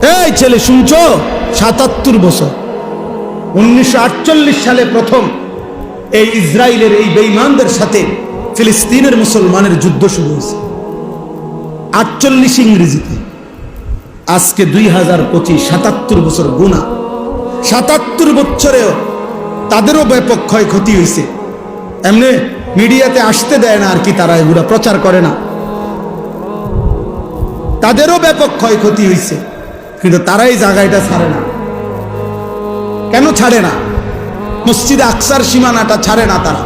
এই ছেলে শুনছো, ৭৭ বছর ১৯৪৮ সালে প্রথম এই ইসরায়েলের এই বেঈমানদের সাথে ফিলিস্তিনের মুসলমানের যুদ্ধ শুরু হয়েছে ৪৮ ইংরেজিতে। আজকে ২০২৫, ৭৭ বছর গুণা। ৭৭ বছরেও তাদেরও ব্যাপক ক্ষয়ক্ষতি হয়েছে। এমনি মিডিয়াতে আসতে দেয় না আর কি, তারা এগুলা প্রচার করে না। তাদেরও ব্যাপক ক্ষয়ক্ষতি হয়েছে, কিন্তু তারাই জায়গাটা ছাড়ে না। কেন ছাড়ে না? মসজিদে আকসার সীমানাটা ছাড়ে না তারা,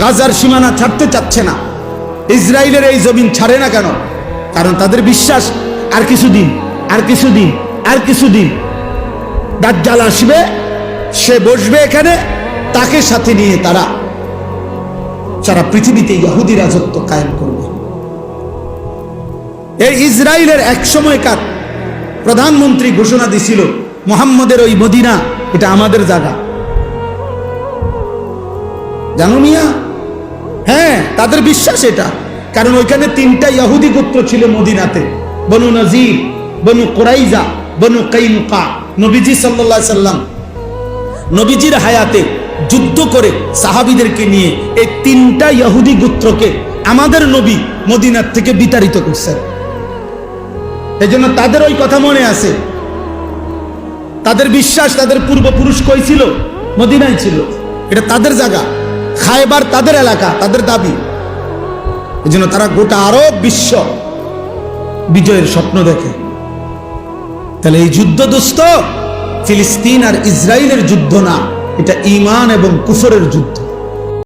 গাজার সীমানা ছাড়তে চাচ্ছে না, ইসরায়েলের এই জমিন ছাড়ে না। কেন? কারণ তাদের বিশ্বাস আর কিছুদিন, আর কিছুদিন, আর কিছুদিন দাজ্জাল আসবে, সে বসবে এখানে, তাকে সাথে নিয়ে তারা সারা পৃথিবীতে ইহুদি রাজত্ব কায়েম করবে। এই ইসরায়েলের এক সময়কার প্রধানমন্ত্রী ঘোষণা দিছিল, মুহাম্মদের ওই মদিনা এটা আমাদের জায়গা। জানো মিয়া? হ্যাঁ, তাদের বিশ্বাস এটা। কারণ ওইখানে ৩টা ইহুদি গোত্র ছিল মদিনাতে, বনু নজির, বনু কুরাইজা, বনু কাইনুকা। নবীজি সাল্লাল্লাহু আলাইহি সাল্লাম নবীজির হায়াতে যুদ্ধ করে সাহাবীদেরকে নিয়ে এই ৩টা ইহুদি গোত্রকে আমাদের নবী মদিনার থেকে বিতাড়িত করছেন। এই জন্য তাদের ওই কথা মনে আছে। তাদের বিশ্বাস, তাদের পূর্বপুরুষ কই ছিল? মদিনায় ছিল। এটা তাদের জায়গা, খায়বার তাদের এলাকা, তাদের দাবি। এই জন্য তারা গোটা আরব বিশ্ব বিজয়ের স্বপ্ন দেখে। তাহলে এই যুদ্ধ দোস্ত ফিলিস্তিন আর ইসরায়েলের যুদ্ধ না, এটা ঈমান এবং কুফরের যুদ্ধ।